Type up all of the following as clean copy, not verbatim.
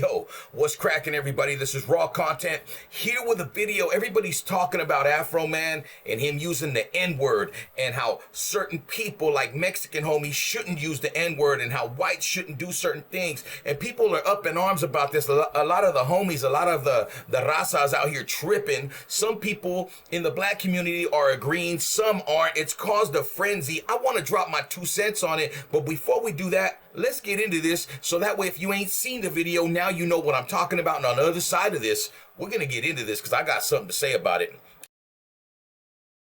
Yo, what's cracking, everybody? This is Raw Content here with a video. Everybody's talking about Afroman and him using the N-word and how certain people like Mexican homies shouldn't use the N-word and how whites shouldn't do certain things. And people are up in arms about this. A lot of the homies, a lot of the razas out here tripping. Some people in the black community are agreeing, some aren't. It's caused a frenzy. I want to drop my 2 cents on it. But before we do that, let's get into this so that way if you ain't seen the video, now you know what I'm talking about. And on the other side of this, we're going to get into this because I got something to say about it.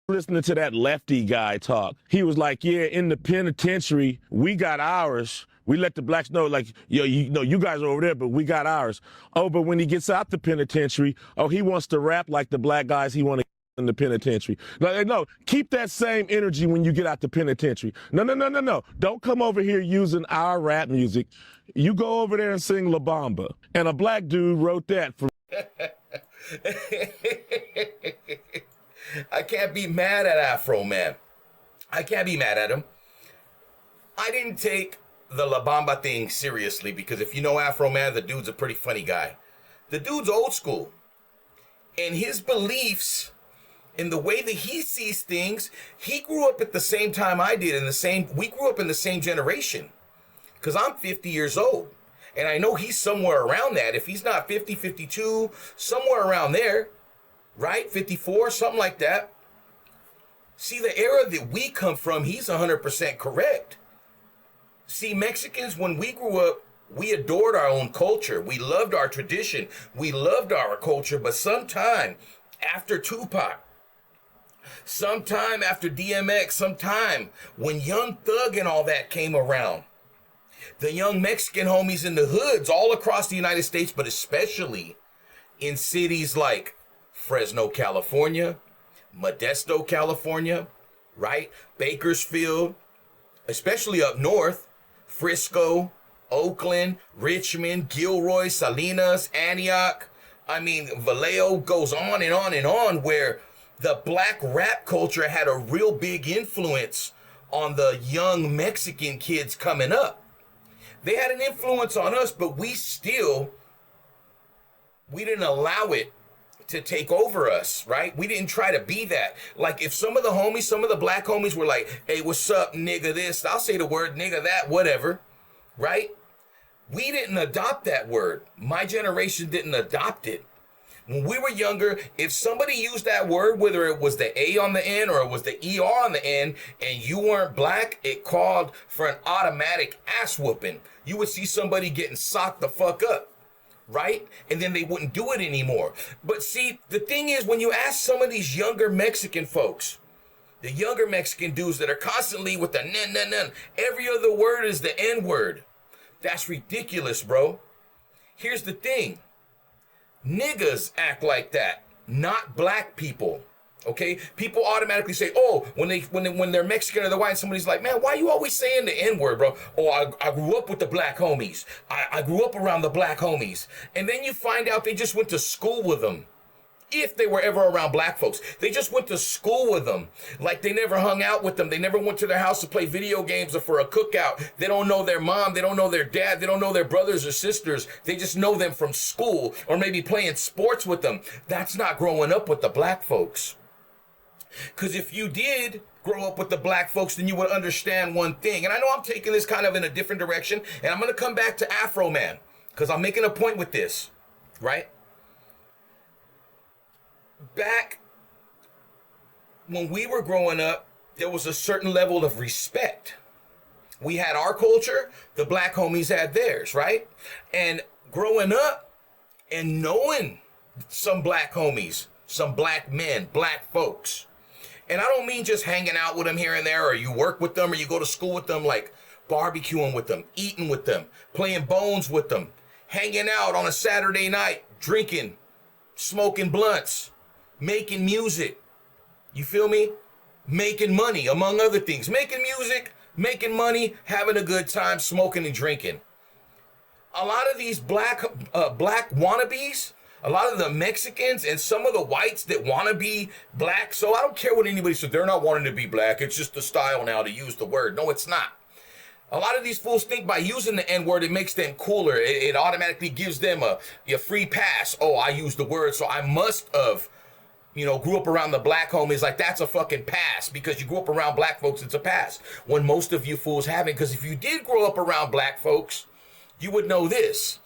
Listening to that lefty guy talk, he was like, yeah, in the penitentiary, we got ours. We let the blacks know, like, yo, you know, you guys are over there, but we got ours. Oh, but when he gets out the penitentiary, oh, he wants to rap like the black guys he want to in the penitentiary. No, keep that same energy when you get out the penitentiary. No. Don't come over here using our rap music. You go over there and sing La Bamba. And a black dude wrote that for... I can't be mad at Afroman. I can't be mad at him. I didn't take the La Bamba thing seriously because if you know Afroman, the dude's a pretty funny guy. The dude's old school. And his beliefs in the way that he sees things, he grew up at the same time I did, we grew up in the same generation. Because I'm 50 years old. And I know he's somewhere around that. If he's not 50, 52, somewhere around there, right? 54, something like that. See, the era that we come from, he's 100% correct. See, Mexicans, when we grew up, we adored our own culture. We loved our tradition. We loved our culture. But sometime after Tupac, sometime after DMX, sometime when Young Thug and all that came around, the young Mexican homies in the hoods all across the United States, but especially in cities like Fresno, California, Modesto, California, right? Bakersfield, especially up north, Frisco, Oakland, Richmond, Gilroy, Salinas, Antioch. I mean, Vallejo goes on and on and on, where the black rap culture had a real big influence on the young Mexican kids coming up. They had an influence on us, but we didn't allow it to take over us, right? We didn't try to be that. Like if some of the black homies were like, hey, what's up, nigga this? I'll say the word nigga that, whatever, right? We didn't adopt that word. My generation didn't adopt it. When we were younger, if somebody used that word, whether it was the A on the end or it was the ER on the end, and you weren't black, it called for an automatic ass whooping. You would see somebody getting socked the fuck up, right? And then they wouldn't do it anymore. But see, the thing is, when you ask some of these younger Mexican folks, the younger Mexican dudes that are constantly with the nun, every other word is the N word. That's ridiculous, bro. Here's the thing. Niggas act like that, not black people. Okay, people automatically say, "Oh, when they're Mexican or they're white," somebody's like, "Man, why you always saying the N-word, bro?" "Oh, I grew up with the black homies. I grew up around the black homies," and then you find out they just went to school with them. If they were ever around black folks, they just went to school with them. Like they never hung out with them. They never went to their house to play video games or for a cookout. They don't know their mom. They don't know their dad. They don't know their brothers or sisters. They just know them from school or maybe playing sports with them. That's not growing up with the black folks. Because if you did grow up with the black folks, then you would understand one thing. And I know I'm taking this kind of in a different direction, and I'm going to come back to Afroman because I'm making a point with this, right? Back when we were growing up, there was a certain level of respect. We had our culture, the black homies had theirs, right? And growing up and knowing some black homies, some black men, black folks, and I don't mean just hanging out with them here and there, or you work with them, or you go to school with them, like barbecuing with them, eating with them, playing bones with them, hanging out on a Saturday night, drinking, smoking blunts, making music. You feel me? Making money, among other things. Making music, making money, having a good time, smoking and drinking. A lot of these black wannabes, a lot of the Mexicans and some of the whites that want to be black. So I don't care what anybody says. They're not wanting to be black. It's just the style now to use the word. No, it's not. A lot of these fools think by using the N-word, it makes them cooler. It automatically gives them a free pass. Oh, I used the word, so I must have, grew up around the black homies. Like, that's a fucking pass. Because you grew up around black folks, it's a pass. When most of you fools haven't. Because if you did grow up around black folks, you would know this.